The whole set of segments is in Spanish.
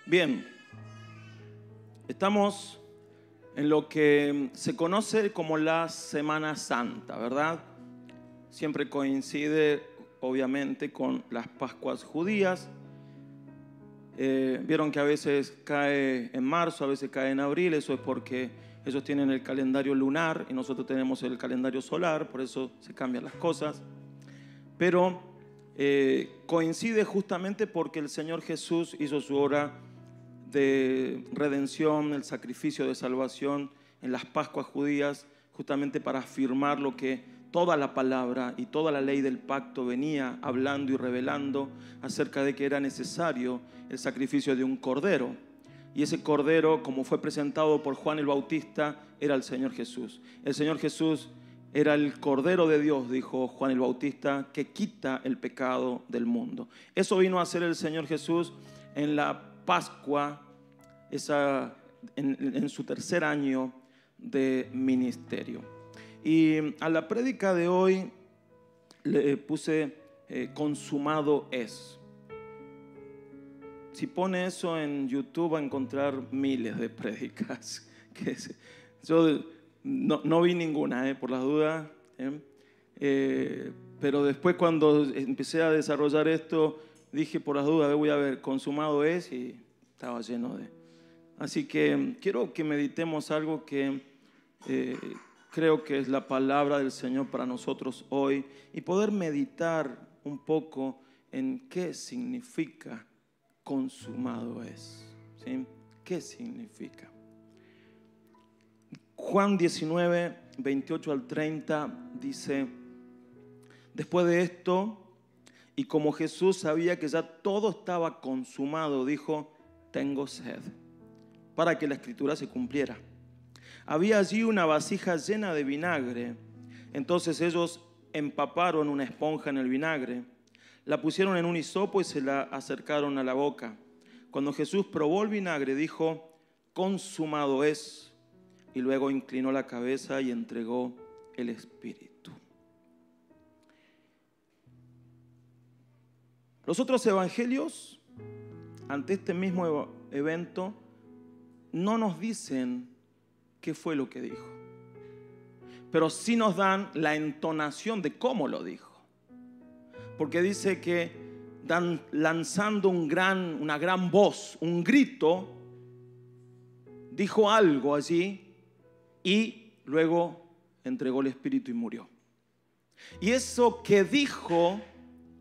Bien, estamos en lo que se conoce como la Semana Santa, ¿verdad? Siempre coincide, obviamente, con las Pascuas judías. Vieron que a veces cae en marzo, a veces cae en abril. Eso es porque ellos tienen el calendario lunar y nosotros tenemos el calendario solar, por eso se cambian las cosas. Pero coincide justamente porque el Señor Jesús hizo su obra de redención, el sacrificio de salvación en las Pascuas judías, justamente para afirmar lo que toda la palabra y toda la ley del pacto venía hablando y revelando acerca de que era necesario el sacrificio de un cordero. Y ese cordero, como fue presentado por Juan el Bautista, era el Señor Jesús. El Señor Jesús era el Cordero de Dios, dijo Juan el Bautista, que quita el pecado del mundo. Eso vino a hacer el Señor Jesús en la Pascua, en su tercer año de ministerio. Y a la prédica de hoy le puse consumado es. Si pone eso en YouTube va a encontrar miles de prédicas. Yo no vi ninguna, por las dudas. Pero después cuando empecé a desarrollar esto, dije por las dudas, voy a ver, consumado es, y estaba lleno de... Así que quiero que meditemos algo que creo que es la palabra del Señor para nosotros hoy y poder meditar un poco en qué significa consumado es. ¿Sí? ¿Qué significa? Juan 19, 28 al 30 dice: después de esto, y como Jesús sabía que ya todo estaba consumado, dijo: tengo sed, para que la escritura se cumpliera. Había allí una vasija llena de vinagre. Entonces ellos empaparon una esponja en el vinagre, la pusieron en un hisopo y se la acercaron a la boca. Cuando Jesús probó el vinagre, dijo: consumado es. Y luego inclinó la cabeza y entregó el espíritu. Los otros evangelios, ante este mismo evento, no nos dicen qué fue lo que dijo, pero sí nos dan la entonación de cómo lo dijo. Porque dice que lanzando una gran voz, un grito, dijo algo allí y luego entregó el espíritu y murió. Y eso que dijo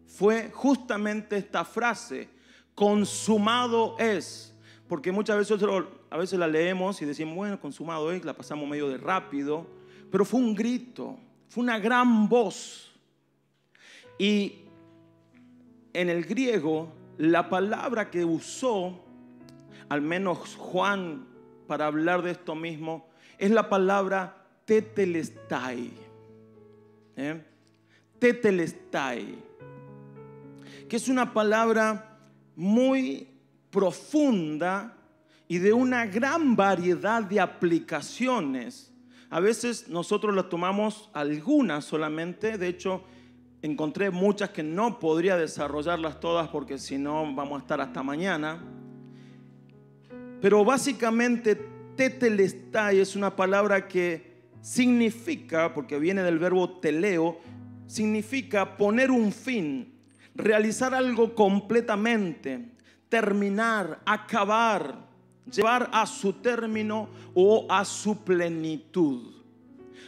fue justamente esta frase: consumado es. Porque muchas veces a veces la leemos y decimos, bueno, consumado es, la pasamos medio de rápido, pero fue un grito, fue una gran voz. Y en el griego, la palabra que usó, al menos Juan, para hablar de esto mismo, es la palabra tetelestai. Tetelestai, que es una palabra muy profunda y de una gran variedad de aplicaciones. A veces nosotros las tomamos algunas solamente. De hecho, encontré muchas que no podría desarrollarlas todas porque si no vamos a estar hasta mañana. Pero básicamente tetelestai es una palabra que significa, porque viene del verbo teleo, significa poner un fin, realizar algo completamente, terminar, acabar, llevar a su término o a su plenitud.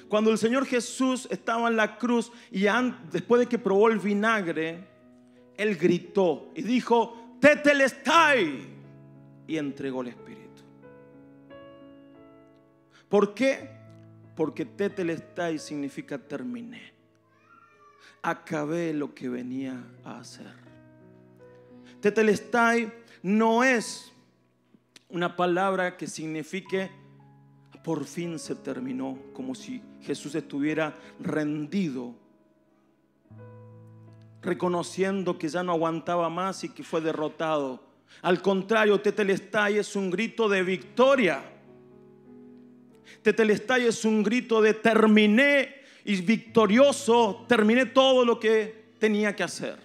Cuando el Señor Jesús estaba en la cruz y después de que probó el vinagre, Él gritó y dijo: tetelestai, y entregó el espíritu. ¿Por qué? Porque tetelestai significa terminé, acabé lo que venía a hacer. Tetelestai no es una palabra que signifique por fin se terminó, como si Jesús estuviera rendido, reconociendo que ya no aguantaba más y que fue derrotado. Al contrario, tetelestai es un grito de victoria. Tetelestai es un grito de terminé y victorioso, terminé todo lo que tenía que hacer.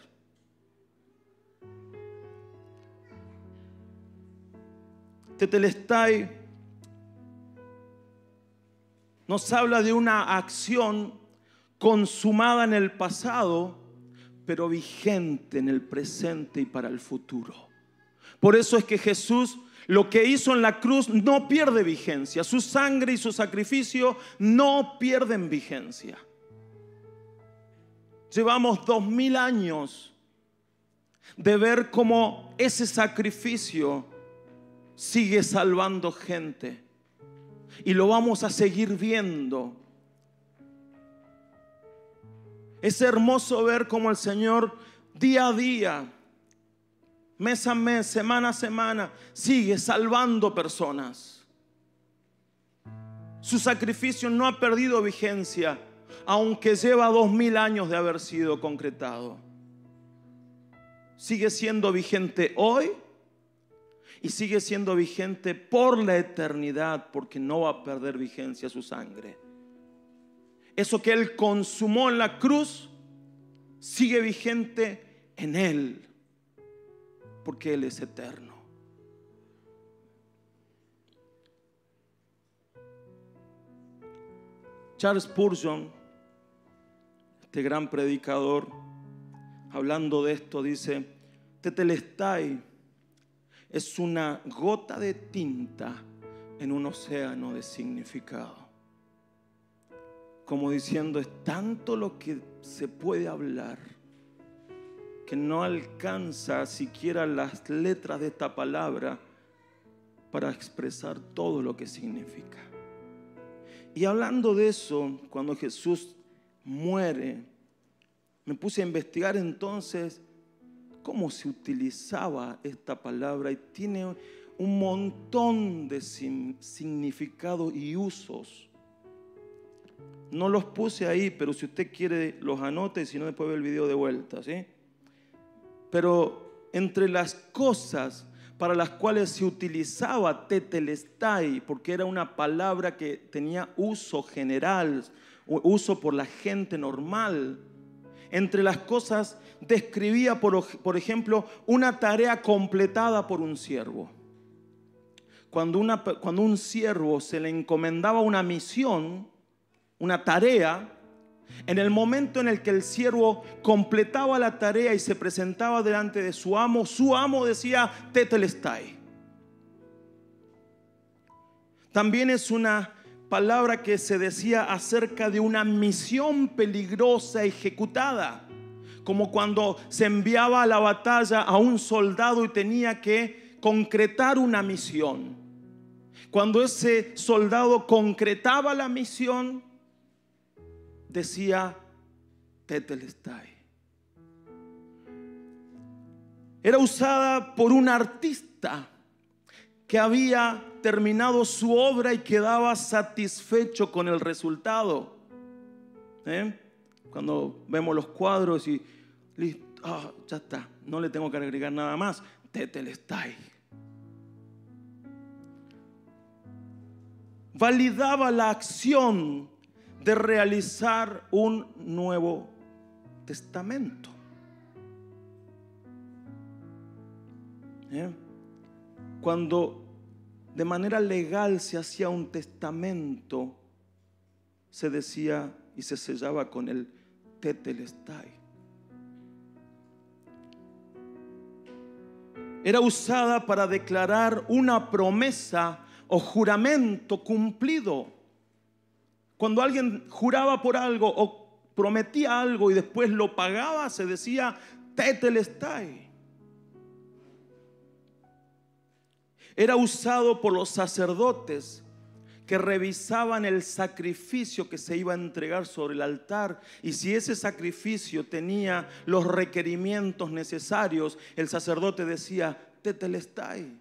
Tetelestai nos habla de una acción consumada en el pasado, pero vigente en el presente y para el futuro. Por eso es que Jesús, lo que hizo en la cruz no pierde vigencia. Su sangre y su sacrificio no pierden vigencia. Llevamos 2000 años de ver cómo ese sacrificio sigue salvando gente. Y lo vamos a seguir viendo. Es hermoso ver cómo el Señor día a día, mes a mes, semana a semana, sigue salvando personas. Su sacrificio no ha perdido vigencia, aunque lleva 2000 años de haber sido concretado. Sigue siendo vigente hoy y sigue siendo vigente por la eternidad, porque no va a perder vigencia su sangre. Eso que Él consumó en la cruz sigue vigente en Él, porque Él es eterno. Charles Spurgeon, este gran predicador, hablando de esto, dice: Tetelestai es una gota de tinta en un océano de significado. Como diciendo, es tanto lo que se puede hablar que no alcanza siquiera las letras de esta palabra para expresar todo lo que significa. Y hablando de eso, cuando Jesús muere, me puse a investigar entonces cómo se utilizaba esta palabra, y tiene un montón de significados y usos. No los puse ahí, pero si usted quiere los anote, y si no, después ve el video de vuelta, ¿sí? Pero entre las cosas para las cuales se utilizaba tetelestai, porque era una palabra que tenía uso general, uso por la gente normal, entre las cosas describía, por ejemplo, una tarea completada por un siervo. Cuando un siervo se le encomendaba una misión, una tarea, en el momento en el que el siervo completaba la tarea y se presentaba delante de su amo decía tetelestai. También es una palabra que se decía acerca de una misión peligrosa ejecutada, como cuando se enviaba a la batalla a un soldado y tenía que concretar una misión. Cuando ese soldado concretaba la misión, decía tetelestai. Era usada por un artista que había terminado su obra y quedaba satisfecho con el resultado. Cuando vemos los cuadros y ya está, no le tengo que agregar nada más, tetelestai. Validaba la acción de realizar un Nuevo Testamento. Cuando de manera legal se hacía un testamento, se decía y se sellaba con el tetelestai. Era usada para declarar una promesa o juramento cumplido. Cuando alguien juraba por algo o prometía algo y después lo pagaba, se decía tetelestai. Era usado por los sacerdotes que revisaban el sacrificio que se iba a entregar sobre el altar, y si ese sacrificio tenía los requerimientos necesarios, el sacerdote decía tetelestai.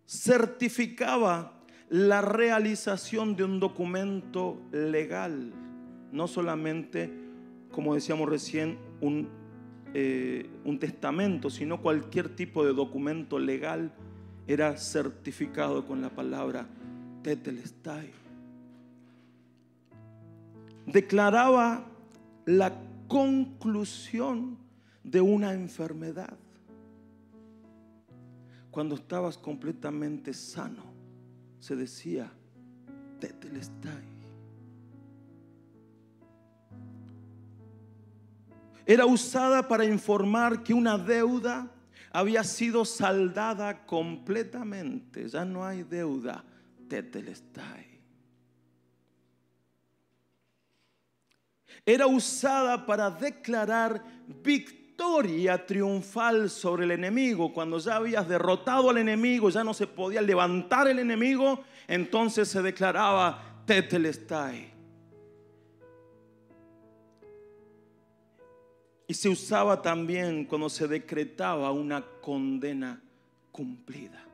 Certificaba la realización de un documento legal, no solamente, como decíamos recién, un testamento, sino cualquier tipo de documento legal era certificado con la palabra tetelestai. Declaraba la conclusión de una enfermedad. Cuando estabas completamente sano, se decía tetelestai. Era usada para informar que una deuda había sido saldada completamente. Ya no hay deuda, tetelestai. Era usada para declarar victoria triunfal sobre el enemigo. Cuando ya habías derrotado al enemigo, ya no se podía levantar el enemigo, entonces se declaraba tetelestai. Y se usaba también cuando se decretaba una condena cumplida.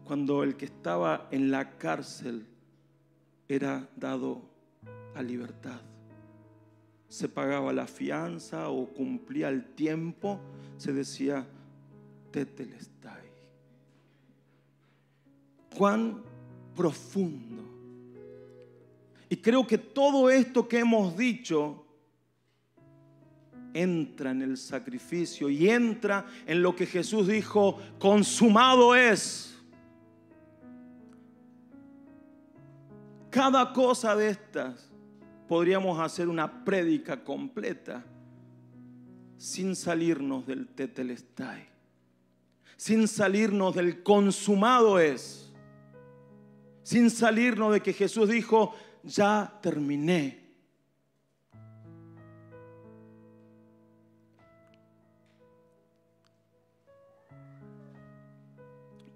Cuando el que estaba en la cárcel era dado a libertad. Se pagaba la fianza o cumplía el tiempo, se decía tetelestai. Cuán profundo. Y creo que todo esto que hemos dicho entra en el sacrificio y entra en lo que Jesús dijo: consumado es. Cada cosa de estas podríamos hacer una prédica completa sin salirnos del tetelestai, sin salirnos del consumado es, sin salirnos de que Jesús dijo: ya terminé.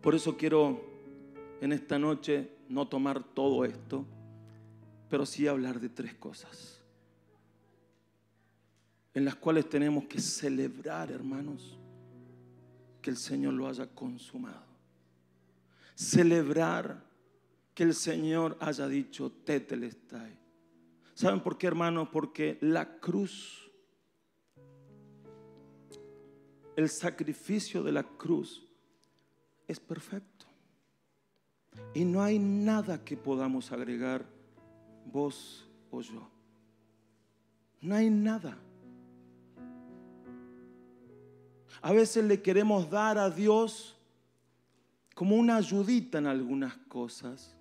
Por eso quiero en esta noche no tomar todo esto, pero sí hablar de tres cosas en las cuales tenemos que celebrar, hermanos, que el Señor lo haya consumado. Celebrar que el Señor haya dicho tetelestai. ¿Saben por qué, hermanos? Porque la cruz, el sacrificio de la cruz es perfecto. Y no hay nada que podamos agregar, vos o yo. No hay nada. A veces le queremos dar a Dios como una ayudita en algunas cosas,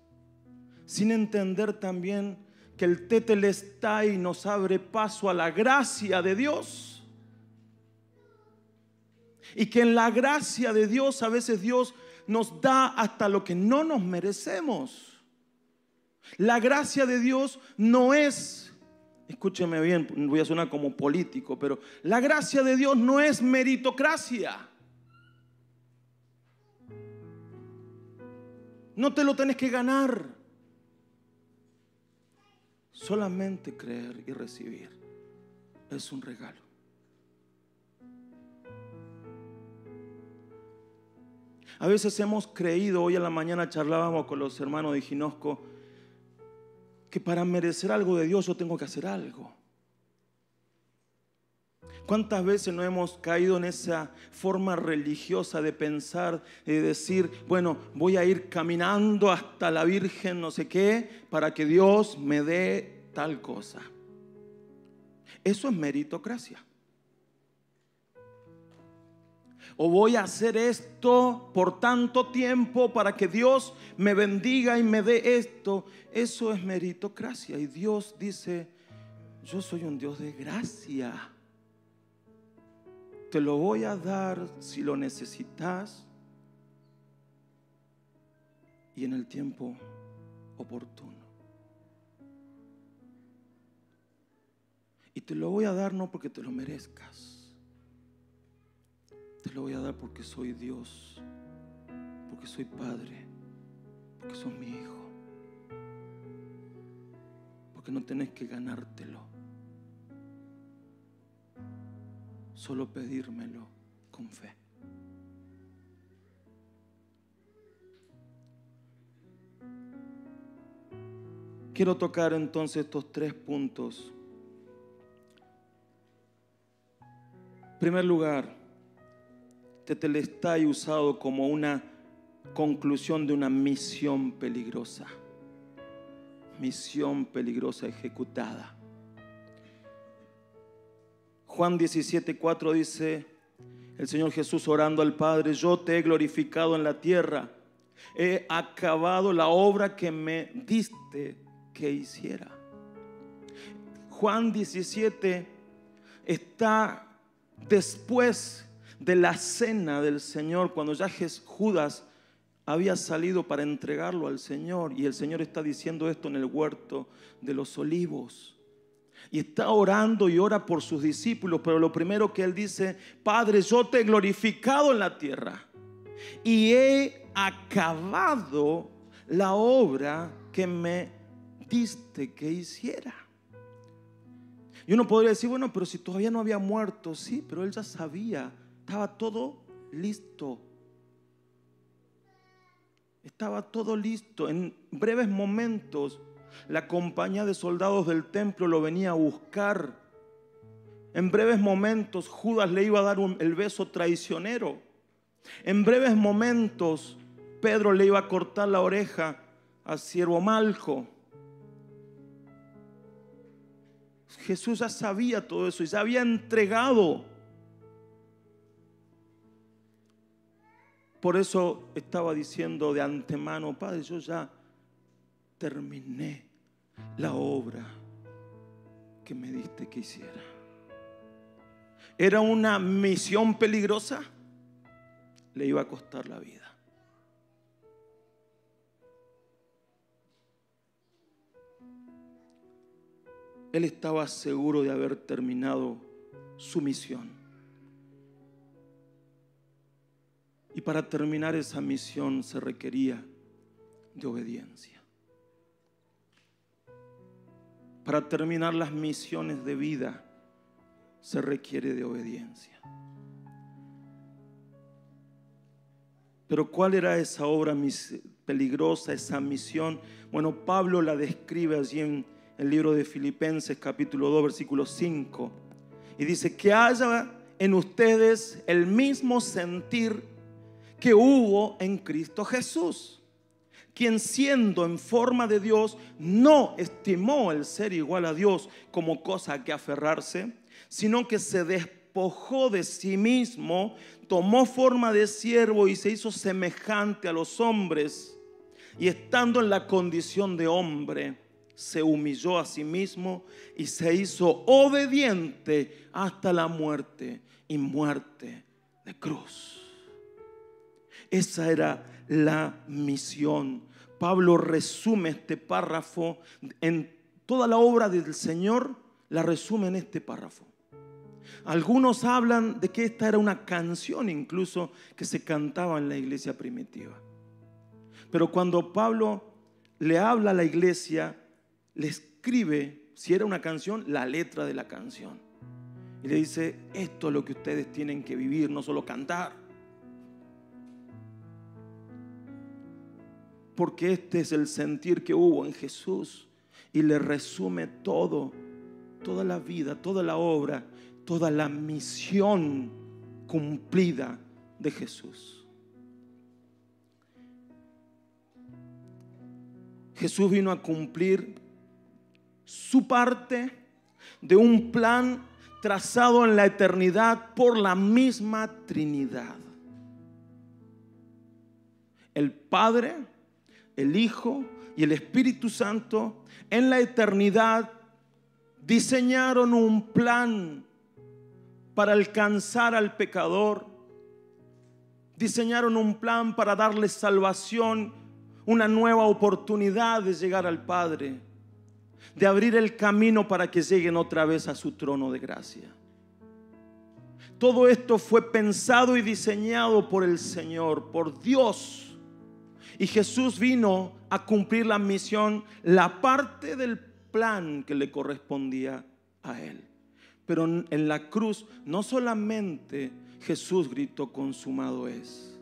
sin entender también que el tetelestai nos abre paso a la gracia de Dios. Y que en la gracia de Dios a veces Dios nos da hasta lo que no nos merecemos. La gracia de Dios no es, escúcheme bien, voy a sonar como político, pero la gracia de Dios no es meritocracia. No te lo tenés que ganar. Solamente creer y recibir es un regalo. A veces hemos creído, hoy a la mañana charlábamos con los hermanos de Ginosco, que para merecer algo de Dios yo tengo que hacer algo. ¿Cuántas veces no hemos caído en esa forma religiosa de pensar, de decir, bueno, voy a ir caminando hasta la Virgen no sé qué para que Dios me dé tal cosa? Eso es meritocracia. O voy a hacer esto por tanto tiempo para que Dios me bendiga y me dé esto. Eso es meritocracia. Y Dios dice: yo soy un Dios de gracia. Te lo voy a dar si lo necesitas y en el tiempo oportuno. Y te lo voy a dar no porque te lo merezcas. Te lo voy a dar porque soy Dios, porque soy Padre, porque sos mi hijo, porque no tenés que ganártelo, solo pedírmelo con fe. Quiero tocar entonces estos tres puntos. En primer lugar, tetelestai usado como una conclusión de una misión peligrosa. Misión peligrosa ejecutada. Juan 17:4 dice el Señor Jesús orando al Padre: yo te he glorificado en la tierra, he acabado la obra que me diste que hiciera. Juan 17 está después de la cena del Señor, cuando ya Judas había salido para entregarlo al Señor, y el Señor está diciendo esto en el huerto de los olivos. Y está orando y ora por sus discípulos, pero lo primero que él dice: Padre, yo te he glorificado en la tierra y he acabado la obra que me diste que hiciera. Y uno podría decir: bueno, pero si todavía no había muerto. Sí, pero él ya sabía, estaba todo listo. Estaba todo listo. En breves momentos la compañía de soldados del templo lo venía a buscar. En breves momentos Judas le iba a dar el beso traicionero. En breves momentos Pedro le iba a cortar la oreja al siervo Malco. Jesús ya sabía todo eso y ya había entregado. Por eso estaba diciendo de antemano: Padre, yo ya terminé la obra que me diste que hiciera. Era una misión peligrosa, le iba a costar la vida. Él estaba seguro de haber terminado su misión. Y para terminar esa misión se requería de obediencia. Para terminar las misiones de vida se requiere de obediencia. Pero ¿cuál era esa obra peligrosa, esa misión? Bueno, Pablo la describe allí en el libro de Filipenses capítulo 2 versículo 5. Y dice: que haya en ustedes el mismo sentir que hubo en Cristo Jesús, quien siendo en forma de Dios no estimó el ser igual a Dios como cosa a que aferrarse, sino que se despojó de sí mismo, tomó forma de siervo y se hizo semejante a los hombres, y estando en la condición de hombre, se humilló a sí mismo y se hizo obediente hasta la muerte, y muerte de cruz. Esa era la misión. Pablo resume este párrafo en toda la obra del Señor, la resume en este párrafo. Algunos hablan de que esta era una canción incluso que se cantaba en la iglesia primitiva. Pero cuando Pablo le habla a la iglesia, le escribe, si era una canción, la letra de la canción. Y le dice: esto es lo que ustedes tienen que vivir, no solo cantar. Porque este es el sentir que hubo en Jesús. Y le resume todo, toda la vida, toda la obra, toda la misión cumplida de Jesús. Jesús vino a cumplir su parte de un plan trazado en la eternidad por la misma Trinidad. El Padre, el Hijo y el Espíritu Santo en la eternidad diseñaron un plan para alcanzar al pecador. Diseñaron un plan para darle salvación, una nueva oportunidad de llegar al Padre, de abrir el camino para que lleguen otra vez a su trono de gracia. Todo esto fue pensado y diseñado por el Señor, por Dios. Y Jesús vino a cumplir la misión, la parte del plan que le correspondía a Él. Pero en la cruz no solamente Jesús gritó: consumado es.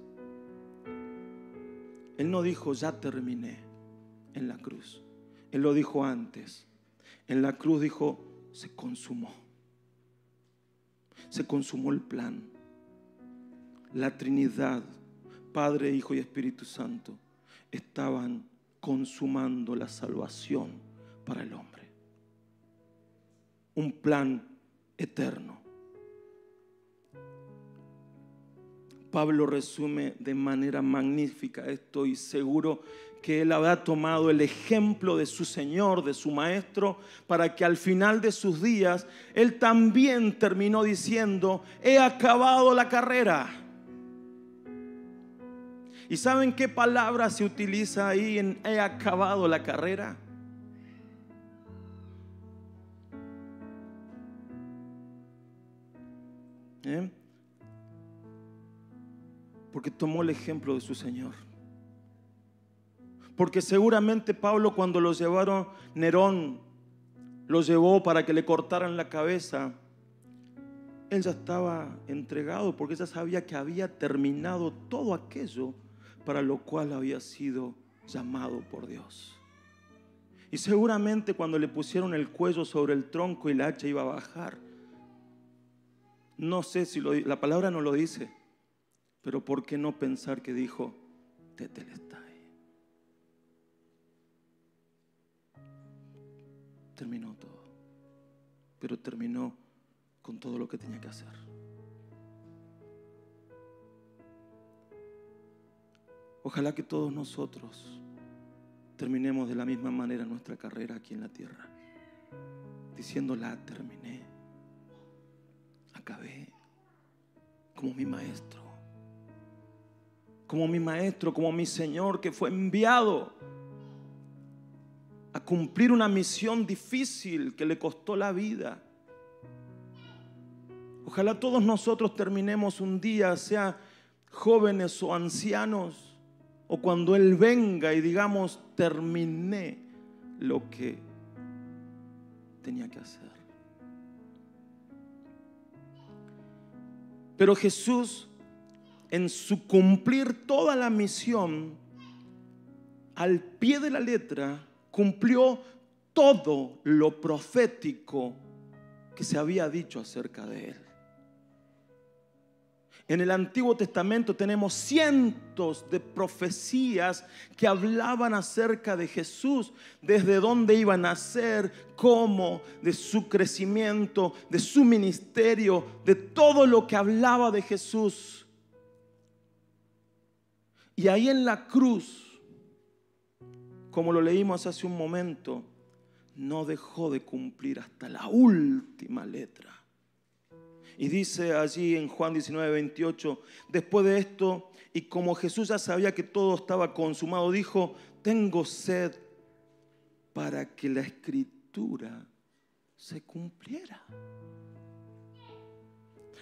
Él no dijo: ya terminé en la cruz. Él lo dijo antes. En la cruz dijo: se consumó. Se consumó el plan. La Trinidad, Padre, Hijo y Espíritu Santo, estaban consumando la salvación para el hombre. Un plan eterno, Pablo resume de manera magnífica esto, y seguro que él habrá tomado el ejemplo de su Señor, de su Maestro, para que al final de sus días él también terminó diciendo: he acabado la carrera. ¿Y saben qué palabra se utiliza ahí en he acabado la carrera? Porque tomó el ejemplo de su Señor. Porque seguramente Pablo, cuando lo llevaron, Nerón lo llevó para que le cortaran la cabeza, él ya estaba entregado, porque ya sabía que había terminado todo aquello para lo cual había sido llamado por Dios. Y seguramente cuando le pusieron el cuello sobre el tronco y la hacha iba a bajar, no sé si la palabra no lo dice, pero ¿por qué no pensar que dijo: tetelestai? Terminó todo, pero terminó con todo lo que tenía que hacer. Ojalá que todos nosotros terminemos de la misma manera nuestra carrera aquí en la tierra, diciendo: la terminé, acabé, como mi maestro, como mi Señor, que fue enviado a cumplir una misión difícil que le costó la vida. Ojalá todos nosotros terminemos un día, sea jóvenes o ancianos, o cuando Él venga, y digamos: terminé lo que tenía que hacer. Pero Jesús, en su cumplir toda la misión, al pie de la letra, cumplió todo lo profético que se había dicho acerca de Él. En el Antiguo Testamento tenemos cientos de profecías que hablaban acerca de Jesús, desde dónde iba a nacer, cómo, de su crecimiento, de su ministerio, de todo lo que hablaba de Jesús. Y ahí en la cruz, como lo leímos hace un momento, no dejó de cumplir hasta la última letra. Y dice allí en Juan 19:28, después de esto, y como Jesús ya sabía que todo estaba consumado, dijo: tengo sed, para que la escritura se cumpliera.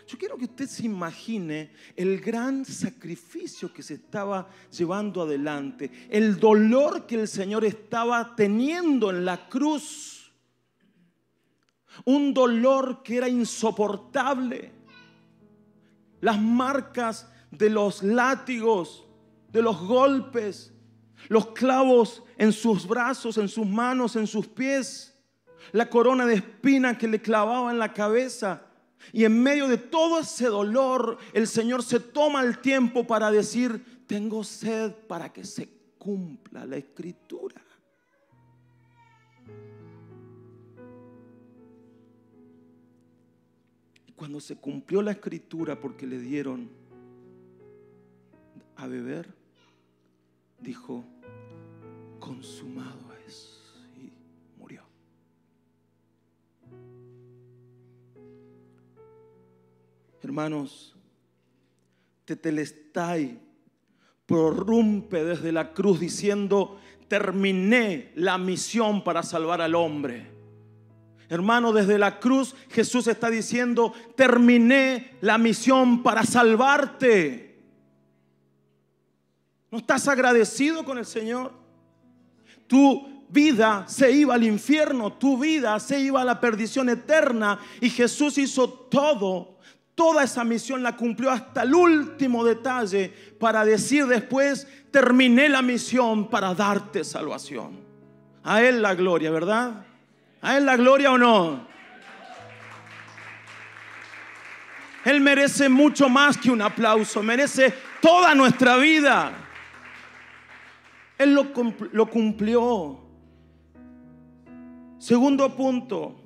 Yo quiero que usted se imagine el gran sacrificio que se estaba llevando adelante, el dolor que el Señor estaba teniendo en la cruz, un dolor que era insoportable, las marcas de los látigos, de los golpes, los clavos en sus brazos, en sus manos, en sus pies, la corona de espinas que le clavaba en la cabeza. Y en medio de todo ese dolor, el Señor se toma el tiempo para decir: tengo sed, para que se cumpla la escritura. Y cuando se cumplió la escritura, porque le dieron a beber, dijo: consumado es, y murió. Hermanos, tetelestai prorrumpe desde la cruz diciendo: terminé la misión para salvar al hombre. Hermano, desde la cruz Jesús está diciendo: terminé la misión para salvarte. ¿No estás agradecido con el Señor? Tu vida se iba al infierno, tu vida se iba a la perdición eterna, y Jesús hizo toda esa misión la cumplió hasta el último detalle, para decir después: terminé la misión para darte salvación. A Él la gloria, ¿verdad? ¿A Él la gloria o no? Él merece mucho más que un aplauso, merece toda nuestra vida. Él lo cumplió. Segundo punto: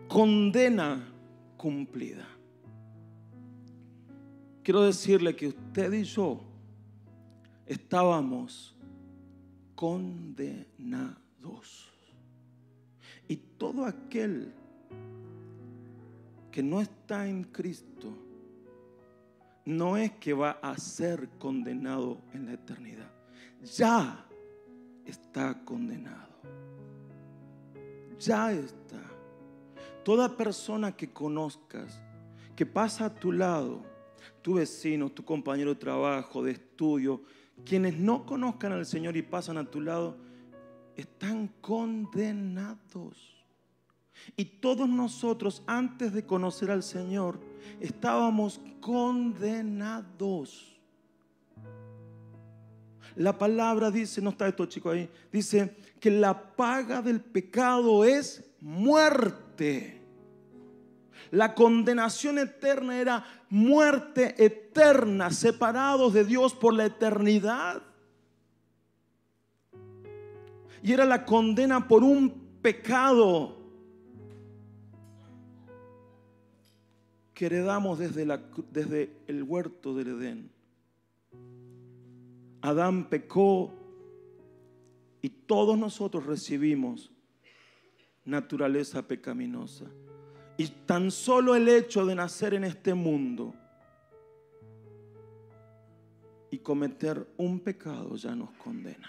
condena cumplida. quiero decirle que usted y yo estábamos condenados. Y todo aquel que no está en Cristo no es que va a ser condenado en la eternidad. Ya está condenado. Ya está. Toda persona que conozcas, que pasa a tu lado, tu vecino, tu compañero de trabajo, de estudio, quienes no conozcan al Señor y pasan a tu lado, están condenados. Y todos nosotros, antes de conocer al Señor, estábamos condenados. La palabra dice, no está esto, chico, ahí, dice que la paga del pecado es muerte. La condenación eterna era muerte eterna, separados de Dios por la eternidad. Y era la condena por un pecado que heredamos desde el huerto del Edén. Adán pecó y todos nosotros recibimos naturaleza pecaminosa. Y tan solo el hecho de nacer en este mundo y cometer un pecado ya nos condena.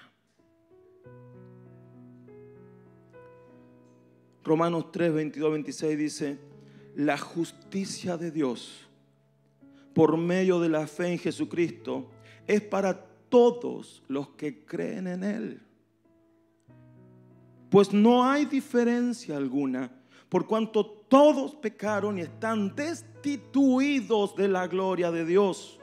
Romanos 3, 22, 26 dice: la justicia de Dios por medio de la fe en Jesucristo es para todos los que creen en Él. Pues no hay diferencia alguna, por cuanto todos pecaron y están destituidos de la gloria de Dios,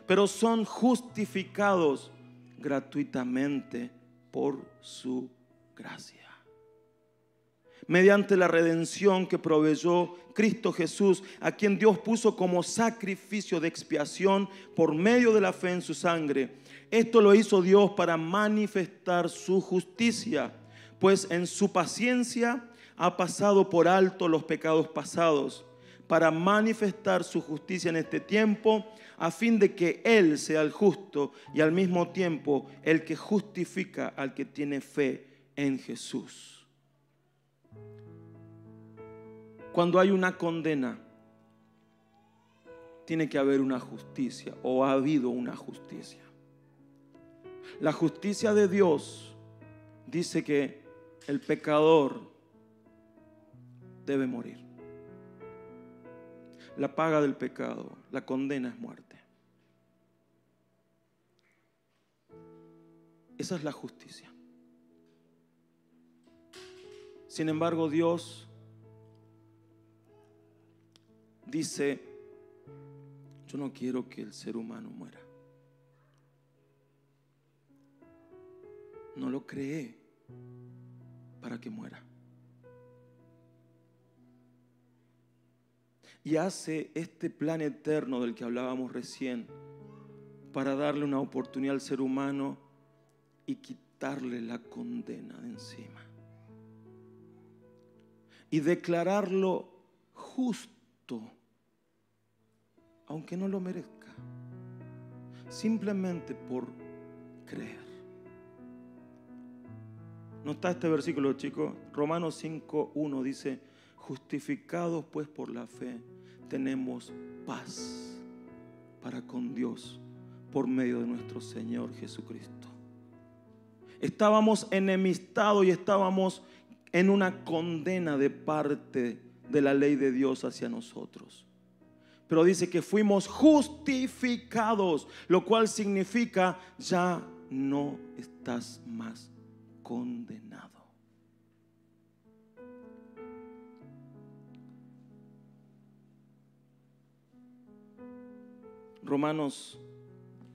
pero son justificados gratuitamente por su gracia, mediante la redención que proveyó Cristo Jesús, a quien Dios puso como sacrificio de expiación por medio de la fe en su sangre. Esto lo hizo Dios para manifestar su justicia, pues en su paciencia ha pasado por alto los pecados pasados, para manifestar su justicia en este tiempo, a fin de que Él sea el justo y al mismo tiempo el que justifica al que tiene fe en Jesús. Cuando hay una condena, tiene que haber una justicia, o ha habido una justicia. La justicia de Dios dice que el pecador debe morir. La paga del pecado, la condena es muerte. Esa es la justicia. Sin embargo, Dios dice: yo no quiero que el ser humano muera. No lo creé para que muera. Y hace este plan eterno del que hablábamos recién para darle una oportunidad al ser humano y quitarle la condena de encima. Y declararlo justo, aunque no lo merezca, simplemente por creer. ¿No está este versículo, chicos? Romanos 5:1 dice: justificados pues por la fe, tenemos paz para con Dios por medio de nuestro Señor Jesucristo. Estábamos enemistados y estábamos en una condena de parte de la ley de Dios hacia nosotros. Pero dice que fuimos justificados, lo cual significa ya no estás más condenado. Romanos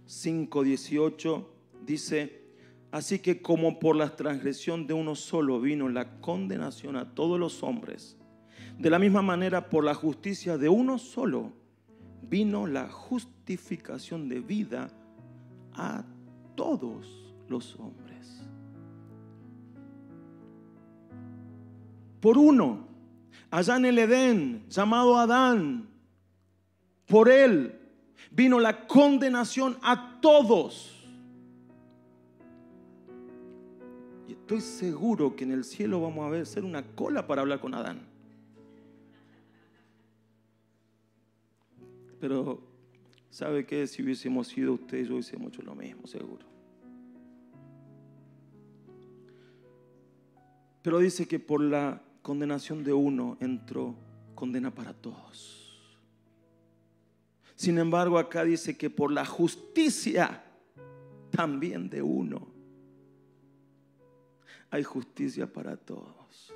5:18 dice: así que como por la transgresión de uno solo vino la condenación a todos los hombres, de la misma manera por la justicia de uno solo vino la justificación de vida a todos los hombres. Por uno, allá en el Edén, llamado Adán, por él Vino la condenación a todos. Y estoy seguro que en el cielo vamos a hacer una cola para hablar con Adán. Pero, ¿sabe qué? Si hubiésemos sido usted y yo, hubiésemos hecho lo mismo, seguro. Pero dice que por la condenación de uno entró condena para todos. Sin embargo, acá dice que por la justicia también de uno hay justicia para todos.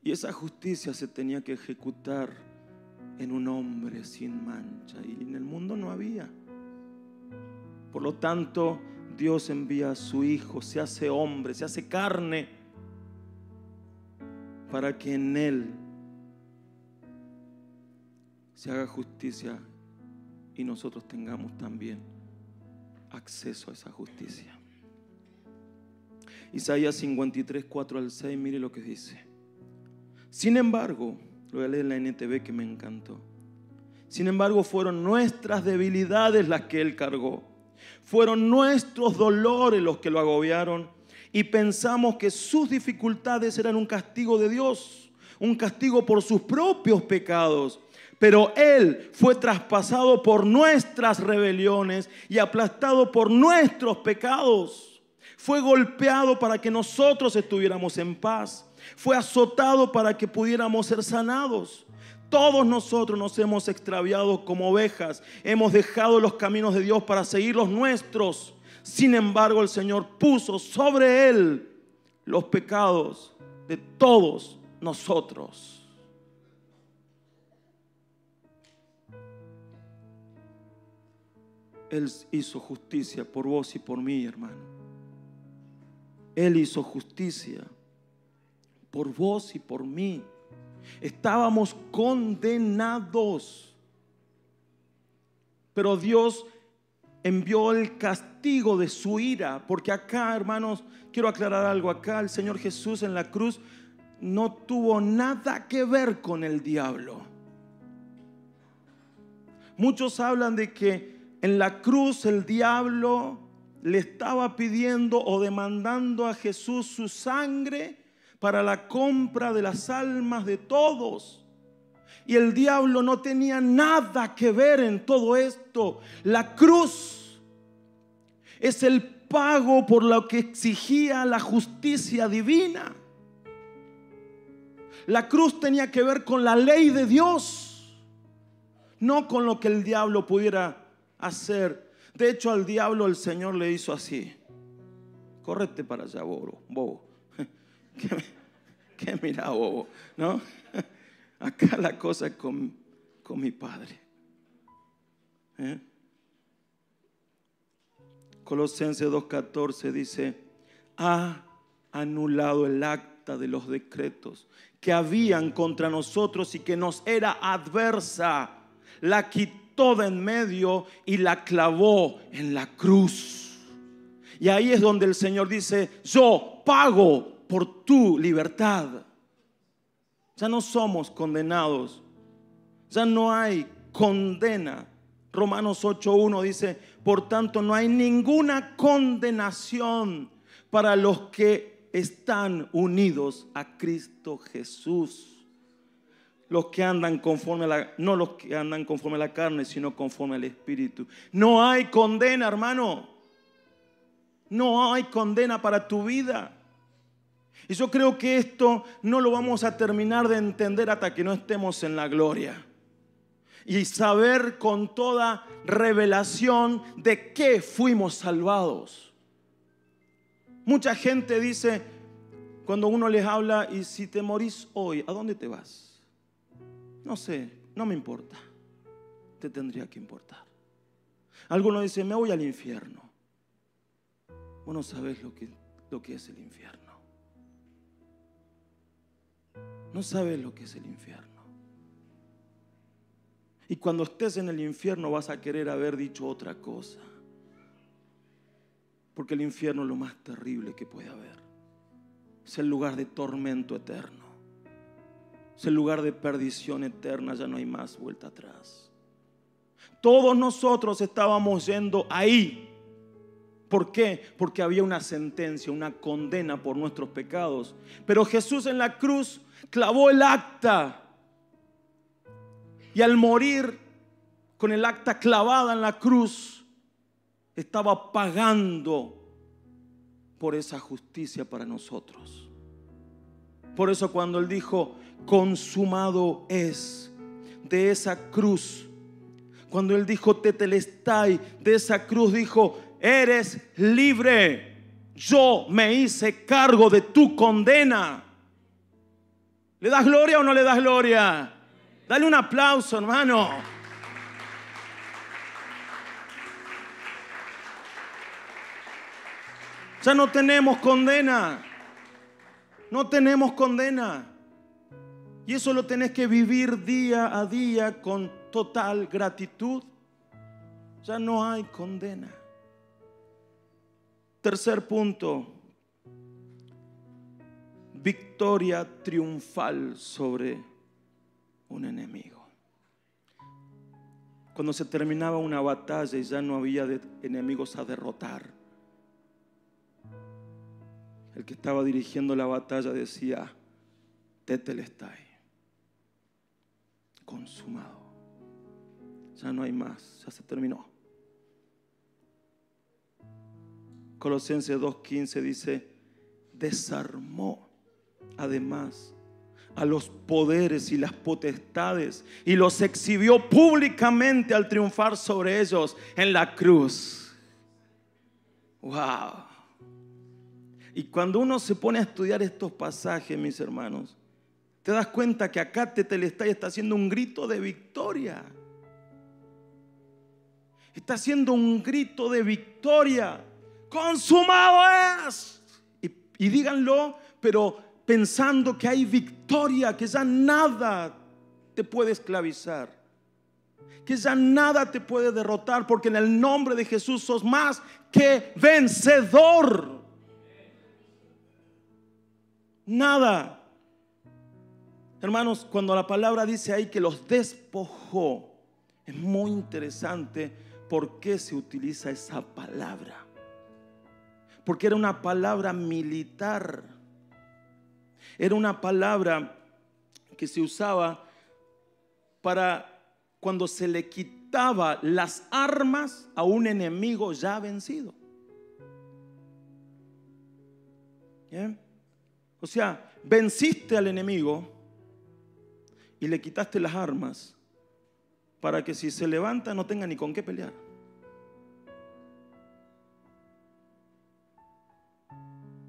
Y esa justicia se tenía que ejecutar en un hombre sin mancha, y en el mundo no había. Por lo tanto, Dios envía a su Hijo, se hace hombre, se hace carne, para que en Él se haga justicia y nosotros tengamos también acceso a esa justicia. Isaías 53, 4 al 6, mire lo que dice. Sin embargo, lo voy a leer en la NTV que me encantó. Sin embargo, fueron nuestras debilidades las que Él cargó. Fueron nuestros dolores los que lo agobiaron, y pensamos que sus dificultades eran un castigo de Dios, un castigo por sus propios pecados. Pero Él fue traspasado por nuestras rebeliones y aplastado por nuestros pecados. Fue golpeado para que nosotros estuviéramos en paz. Fue azotado para que pudiéramos ser sanados. Todos nosotros nos hemos extraviado como ovejas. Hemos dejado los caminos de Dios para seguir los nuestros. Sin embargo, el Señor puso sobre Él los pecados de todos nosotros. Él hizo justicia por vos y por mí, hermano. Él hizo justicia por vos y por mí. Estábamos condenados, pero Dios envió el castigo de su ira. Porque acá, hermanos, quiero aclarar algo. Acá el Señor Jesús en la cruz no tuvo nada que ver con el diablo. Muchos hablan de que en la cruz el diablo le estaba pidiendo o demandando a Jesús su sangre para la compra de las almas de todos. Y el diablo no tenía nada que ver en todo esto. La cruz es el pago por lo que exigía la justicia divina. La cruz tenía que ver con la ley de Dios, no con lo que el diablo pudiera hacer. De hecho, al diablo el Señor le hizo así: córrete para allá, bobo. ¿Qué mira, bobo? ¿No? Acá la cosa es con mi Padre. Colosenses 2:14 dice: ha anulado el acta de los decretos que habían contra nosotros y que nos era adversa. La quitó de en medio y la clavó en la cruz. Y ahí es donde el Señor dice: yo pago por tu libertad. Ya no somos condenados, ya no hay condena. Romanos 8:1 dice: por tanto no hay ninguna condenación para los que están unidos a Cristo Jesús. Los que andan conforme a la, no los que andan conforme a la carne, sino conforme al Espíritu. No hay condena, hermano. No hay condena para tu vida. Y yo creo que esto no lo vamos a terminar de entender hasta que no estemos en la gloria. Y saber con toda revelación de qué fuimos salvados. Mucha gente dice, cuando uno les habla: y si te morís hoy, ¿a dónde te vas? No sé, no me importa. Te tendría que importar. Algunos dicen: me voy al infierno. Vos no sabés lo que es el infierno. No sabes lo que es el infierno. Y cuando estés en el infierno vas a querer haber dicho otra cosa. Porque el infierno es lo más terrible que puede haber. Es el lugar de tormento eterno. es el lugar de perdición eterna, ya no hay más vuelta atrás. Todos nosotros estábamos yendo ahí. ¿Por qué? Porque había una sentencia, una condena por nuestros pecados. Pero Jesús en la cruz clavó el acta. Y al morir con el acta clavada en la cruz, estaba pagando por esa justicia para nosotros. Por eso cuando Él dijo, consumado es, de esa cruz, cuando Él dijo, tetelestai, de esa cruz dijo, eres libre, yo me hice cargo de tu condena. ¿Le das gloria o no le das gloria? Dale un aplauso, hermano. Ya no tenemos condena. No tenemos condena. Y eso lo tenés que vivir día a día con total gratitud. Ya no hay condena. Tercer punto. Victoria triunfal sobre un enemigo. Cuando se terminaba una batalla y ya no había enemigos a derrotar, el que estaba dirigiendo la batalla decía, tetelestai, consumado. Ya no hay más, ya se terminó. Colosenses 2:15 dice, desarmó además a los poderes y las potestades y los exhibió públicamente al triunfar sobre ellos en la cruz. Wow. Y cuando uno se pone a estudiar estos pasajes, mis hermanos, te das cuenta que acá tetelestai está haciendo un grito de victoria. Está haciendo un grito de victoria. Consumado es. Y díganlo, pero pensando que hay victoria, que ya nada te puede esclavizar, que ya nada te puede derrotar, porque en el nombre de Jesús sos más que vencedor. Nada. Hermanos, cuando la palabra dice ahí que los despojó, es muy interesante por qué se utiliza esa palabra. Porque era una palabra militar. Era una palabra que se usaba para cuando se le quitaba las armas a un enemigo ya vencido. ¿Bien? O sea, venciste al enemigo y le quitaste las armas para que si se levanta no tenga ni con qué pelear.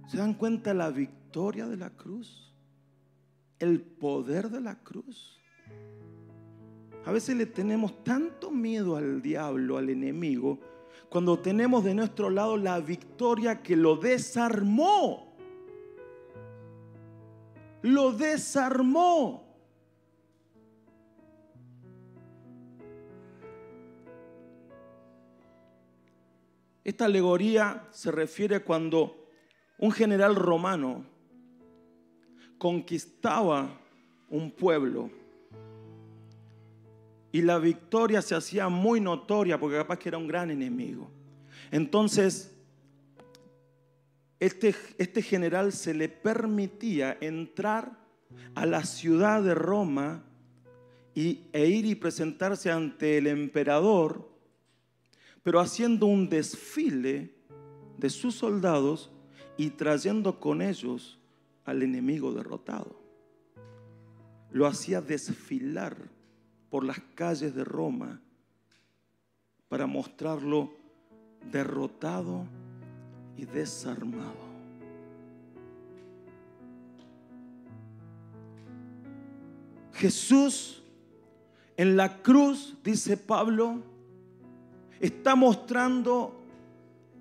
¿Se dan cuenta la victoria de la cruz? El poder de la cruz. A veces le tenemos tanto miedo al diablo, al enemigo, cuando tenemos de nuestro lado la victoria que lo desarmó. Lo desarmó. Esta alegoría se refiere a cuando un general romano conquistaba un pueblo y la victoria se hacía muy notoria porque capaz que era un gran enemigo. Entonces, este general se le permitía entrar a la ciudad de Roma e ir y presentarse ante el emperador, pero haciendo un desfile de sus soldados y trayendo con ellos al enemigo derrotado. Lo hacía desfilar por las calles de Roma para mostrarlo derrotado y desarmado. Jesús en la cruz, dice Pablo, está mostrando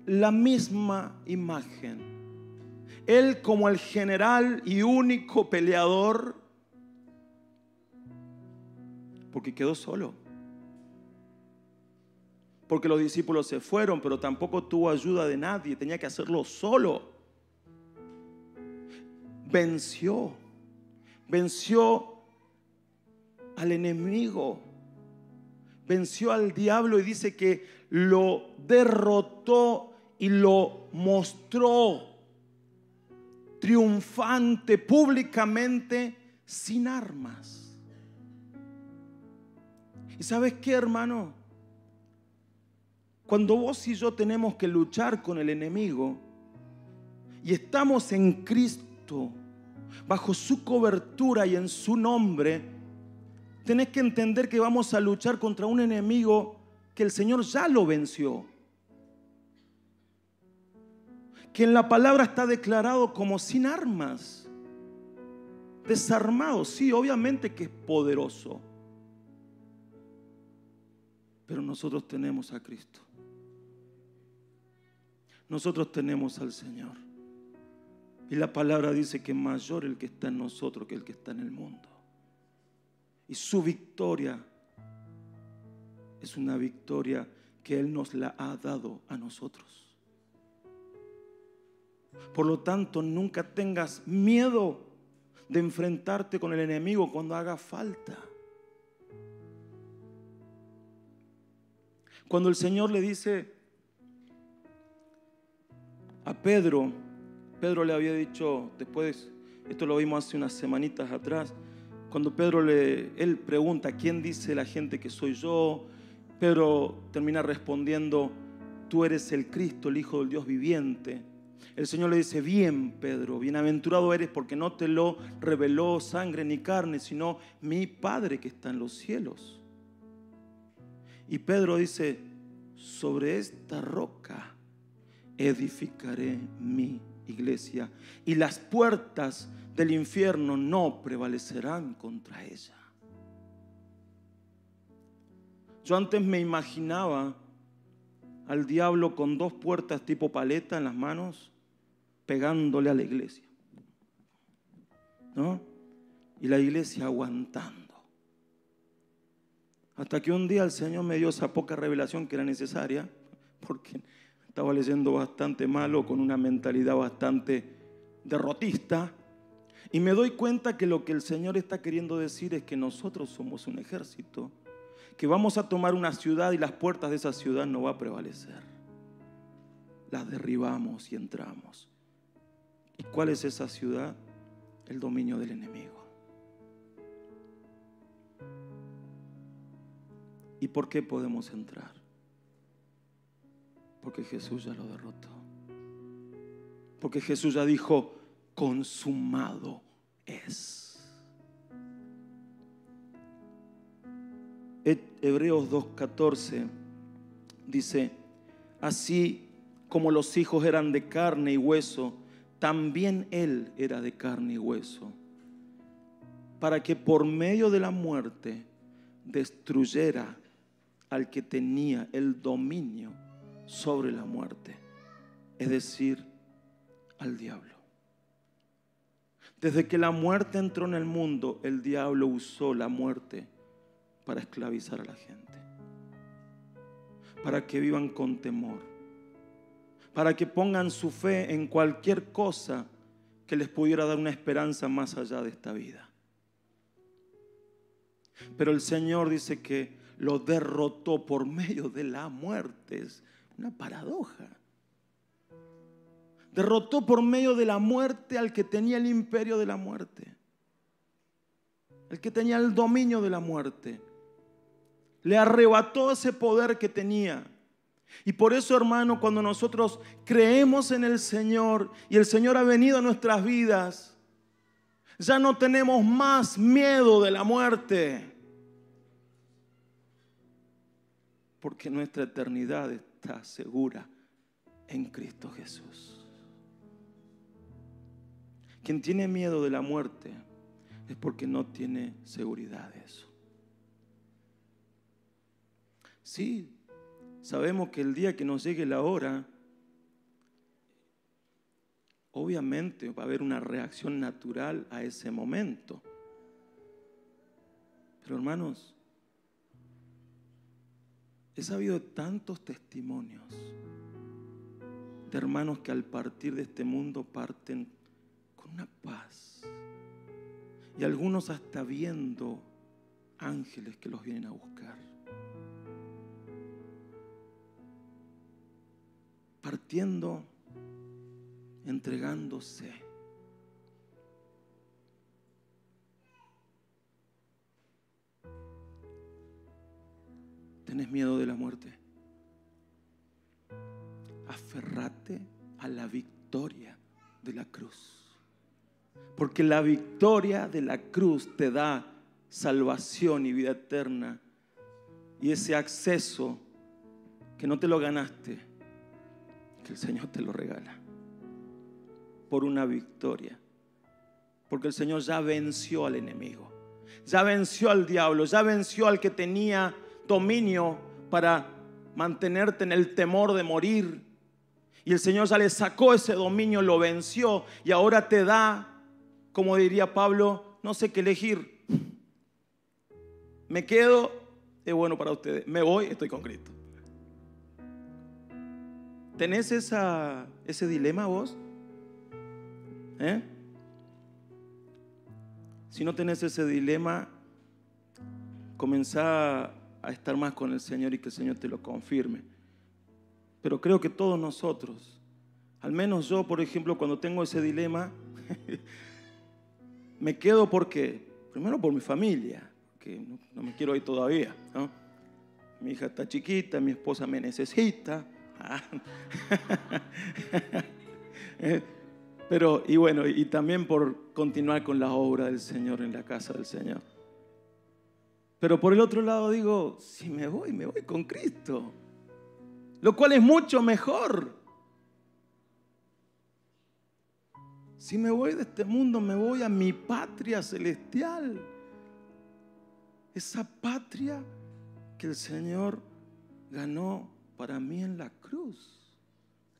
la misma imagen. Él como el general y único peleador, porque quedó solo. Porque los discípulos se fueron, pero tampoco tuvo ayuda de nadie, tenía que hacerlo solo. Venció al enemigo, venció al diablo y dice que lo derrotó y lo mostró triunfante públicamente sin armas. ¿Y sabes qué, hermano? Cuando vos y yo tenemos que luchar con el enemigo y estamos en Cristo, bajo su cobertura y en su nombre, tenés que entender que vamos a luchar contra un enemigo que el Señor ya lo venció, que en la palabra está declarado como sin armas, desarmado. Sí, obviamente que es poderoso, pero nosotros tenemos a Cristo, nosotros tenemos al Señor, y la palabra dice que mayor el que está en nosotros que el que está en el mundo. Y su victoria es una victoria que Él nos la ha dado a nosotros. Por lo tanto, nunca tengas miedo de enfrentarte con el enemigo cuando haga falta. Cuando el Señor le dice a Pedro, Pedro le había dicho, después, esto lo vimos hace unas semanitas atrás, cuando él pregunta, ¿quién dice la gente que soy yo? Pedro termina respondiendo, tú eres el Cristo, el Hijo del Dios viviente. El Señor le dice, bien, Pedro, bienaventurado eres porque no te lo reveló sangre ni carne, sino mi Padre que está en los cielos. Y Pedro dice, sobre esta roca edificaré mi iglesia y las puertas del infierno no prevalecerán contra ella. Yo antes me imaginaba al diablo con dos puertas tipo paleta en las manos, pegándole a la iglesia, ¿no? Y la iglesia aguantando. Hasta que un día el Señor me dio esa poca revelación que era necesaria, porque estaba leyendo bastante malo, con una mentalidad bastante derrotista, y me doy cuenta que lo que el Señor está queriendo decir es que nosotros somos un ejército, que vamos a tomar una ciudad y las puertas de esa ciudad no va a prevalecer. Las derribamos y entramos. ¿Y cuál es esa ciudad? El dominio del enemigo. ¿Y por qué podemos entrar? Porque Jesús ya lo derrotó. Porque Jesús ya dijo, consumado es. Hebreos 2:14 dice, así como los hijos eran de carne y hueso, también Él era de carne y hueso, para que por medio de la muerte destruyera al que tenía el dominio sobre la muerte, es decir, al diablo. Desde que la muerte entró en el mundo, el diablo usó la muerte para esclavizar a la gente, para que vivan con temor, para que pongan su fe en cualquier cosa que les pudiera dar una esperanza más allá de esta vida. Pero el Señor dice que lo derrotó por medio de la muerte. Es una paradoja. Derrotó por medio de la muerte al que tenía el imperio de la muerte, el que tenía el dominio de la muerte. Le arrebató ese poder que tenía. Y por eso, hermano, cuando nosotros creemos en el Señor y el Señor ha venido a nuestras vidas, ya no tenemos más miedo de la muerte, porque nuestra eternidad está segura en Cristo Jesús. Quien tiene miedo de la muerte es porque no tiene seguridad de eso. Sí, sabemos que el día que nos llegue la hora, obviamente va a haber una reacción natural a ese momento. Pero hermanos, he sabido tantos testimonios de hermanos que al partir de este mundo parten con una paz. Y algunos hasta viendo ángeles que los vienen a buscar. Partiendo, entregándose. ¿Tenés miedo de la muerte? Aferrate a la victoria de la cruz. Porque la victoria de la cruz te da salvación y vida eterna. Y ese acceso que no te lo ganaste, que el Señor te lo regala por una victoria. Porque el Señor ya venció al enemigo, ya venció al diablo, ya venció al que tenía dominio para mantenerte en el temor de morir. Y el Señor ya le sacó ese dominio, lo venció y ahora te da, como diría Pablo, no sé qué elegir. Me quedo, es bueno para ustedes. Me voy, estoy con Cristo. ¿Tenés ese dilema vos? Si no tenés ese dilema, comenzá a estar más con el Señor y que el Señor te lo confirme. Pero creo que todos nosotros, al menos yo, por ejemplo, cuando tengo ese dilema, me quedo porque, primero por mi familia, que no me quiero ir todavía, ¿no? Mi hija está chiquita, mi esposa me necesita. Pero, y bueno, y también por continuar con la obra del Señor en la casa del Señor. Pero por el otro lado digo, si me voy con Cristo, lo cual es mucho mejor. Si me voy de este mundo, me voy a mi patria celestial. Esa patria que el Señor ganó para mí en la cruz,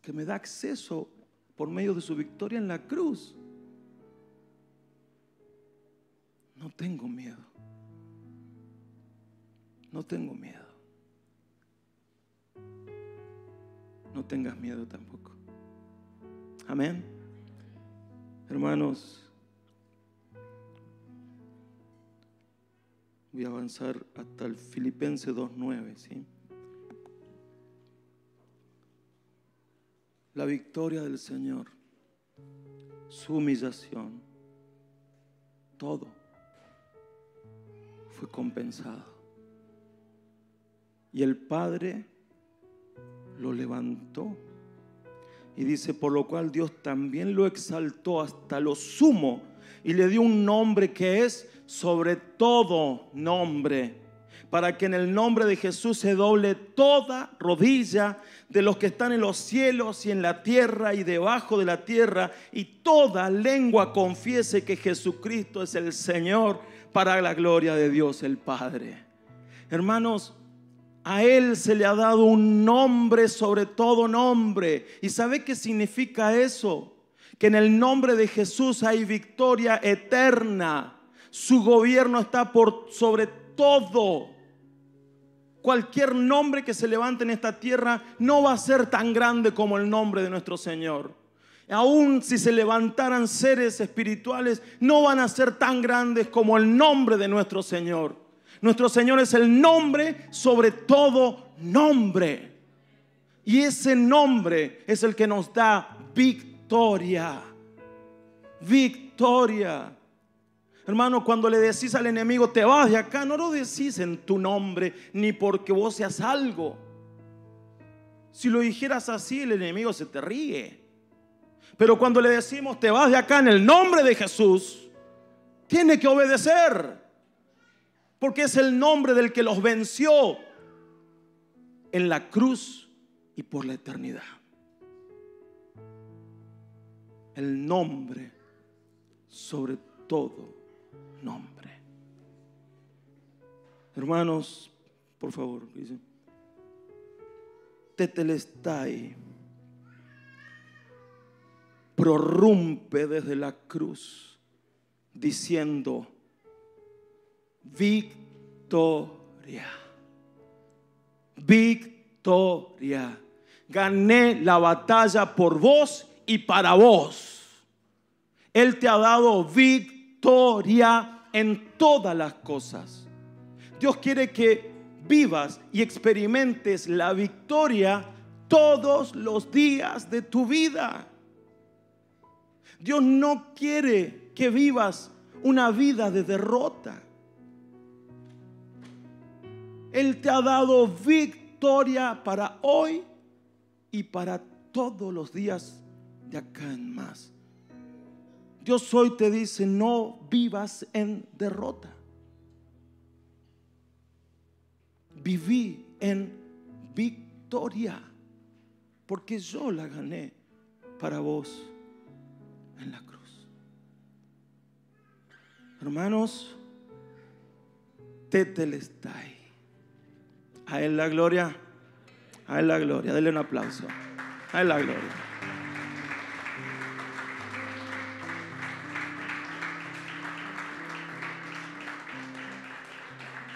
que me da acceso por medio de su victoria en la cruz. No tengo miedo. No tengo miedo. No tengas miedo tampoco. Amén. Hermanos, voy a avanzar hasta el Filipenses 2:9, ¿sí? La victoria del Señor, su humillación, todo fue compensado. Y el Padre lo levantó. Y dice, por lo cual Dios también lo exaltó hasta lo sumo y le dio un nombre que es sobre todo nombre, para que en el nombre de Jesús se doble toda rodilla de los que están en los cielos y en la tierra y debajo de la tierra, y toda lengua confiese que Jesucristo es el Señor, para la gloria de Dios el Padre. Hermanos, a Él se le ha dado un nombre sobre todo nombre. ¿Y sabe qué significa eso? Que en el nombre de Jesús hay victoria eterna. Su gobierno está por sobre todo. Cualquier nombre que se levante en esta tierra no va a ser tan grande como el nombre de nuestro Señor. Aún si se levantaran seres espirituales, no van a ser tan grandes como el nombre de nuestro Señor. Nuestro Señor es el nombre sobre todo nombre. Y ese nombre es el que nos da victoria. Victoria. Hermano, cuando le decís al enemigo, te vas de acá, no lo decís en tu nombre, ni porque vos seas algo. Si lo dijeras así, el enemigo se te ríe. Pero cuando le decimos, te vas de acá en el nombre de Jesús, tiene que obedecer. Porque es el nombre del que los venció en la cruz y por la eternidad. El nombre sobre todo nombre. Hermanos, por favor, dice, Tetelestai prorrumpe desde la cruz diciendo, victoria, victoria. Gané la batalla por vos y para vos. Él te ha dado victoria en todas las cosas. Dios quiere que vivas y experimentes la victoria todos los días de tu vida. Dios no quiere que vivas una vida de derrota. Él te ha dado victoria para hoy y para todos los días de acá en más. Dios hoy te dice: no vivas en derrota. Viví en victoria, porque yo la gané para vos en la cruz. Hermanos, tetelestai. A Él la gloria, a Él la gloria. Denle un aplauso. A Él la gloria.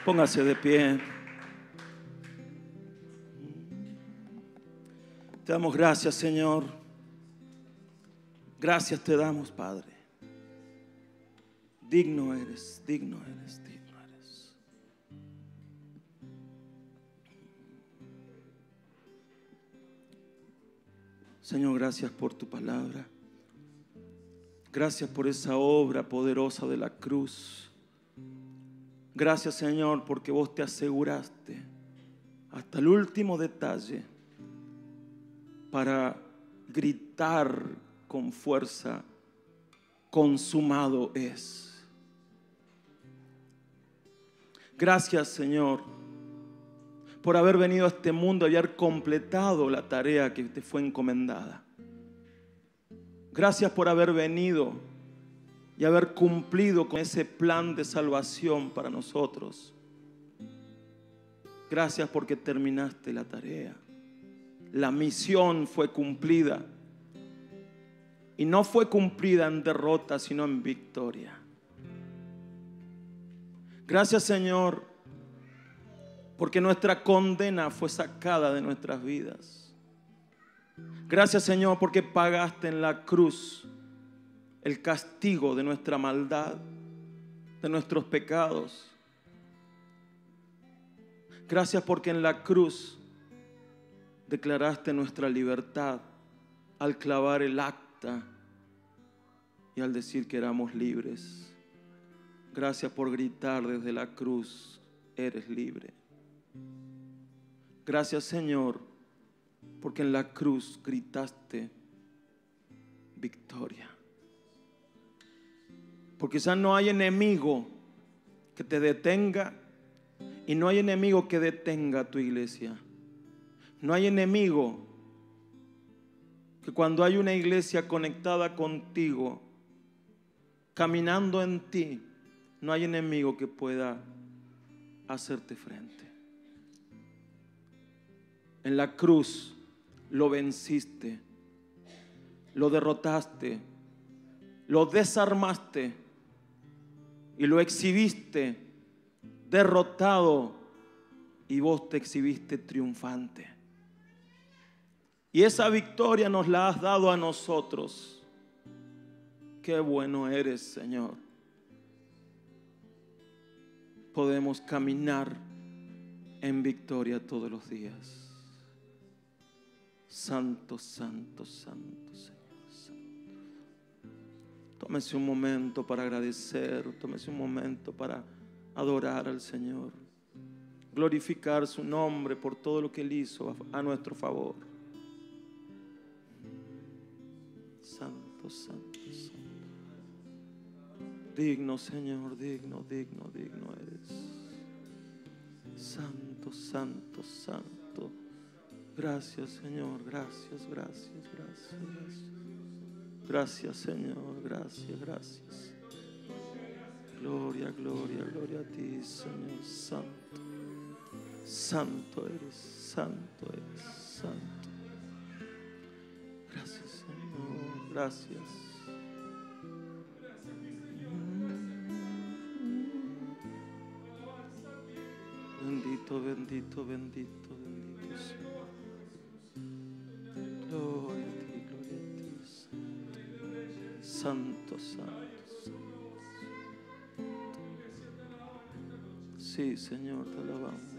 Póngase de pie. Te damos gracias, Señor. Gracias te damos, Padre. Digno eres, digno eres, digno eres. Señor, gracias por tu palabra. Gracias por esa obra poderosa de la cruz. Gracias, Señor, porque vos te aseguraste hasta el último detalle para gritar con fuerza: consumado es. Gracias, Señor, por haber venido a este mundo y haber completado la tarea que te fue encomendada. Gracias por haber venido y haber cumplido con ese plan de salvación para nosotros. Gracias porque terminaste la tarea. La misión fue cumplida. Y no fue cumplida en derrota, sino en victoria. Gracias, Señor, porque nuestra condena fue sacada de nuestras vidas. Gracias, Señor, porque pagaste en la cruz el castigo de nuestra maldad, de nuestros pecados. Gracias porque en la cruz declaraste nuestra libertad al clavar el acta y al decir que éramos libres. Gracias por gritar desde la cruz: eres libre. Gracias, Señor, porque en la cruz gritaste victoria. Porque ya no hay enemigo que te detenga y no hay enemigo que detenga a tu iglesia. No hay enemigo que cuando hay una iglesia conectada contigo, caminando en ti, no hay enemigo que pueda hacerte frente. En la cruz lo venciste, lo derrotaste, lo desarmaste y lo exhibiste derrotado, y vos te exhibiste triunfante. Y esa victoria nos la has dado a nosotros. Qué bueno eres, Señor. Podemos caminar en victoria todos los días. Santo, santo, santo, Señor, santo. Tómese un momento para agradecer. Tómese un momento para adorar al Señor. Glorificar su nombre por todo lo que Él hizo a nuestro favor. Santo, santo, santo. Digno, Señor, digno, digno, digno eres. Santo, santo, santo. Gracias, Señor, gracias, gracias, gracias, gracias. Gracias, Señor, gracias, gracias. Gloria, gloria, gloria a ti, Señor. Santo, santo eres, santo eres, santo. Gracias, Señor, gracias. Bendito, bendito, bendito, bendito Señor. Gloria a ti, Santo, santo, santo. Sí, Señor, te alabamos.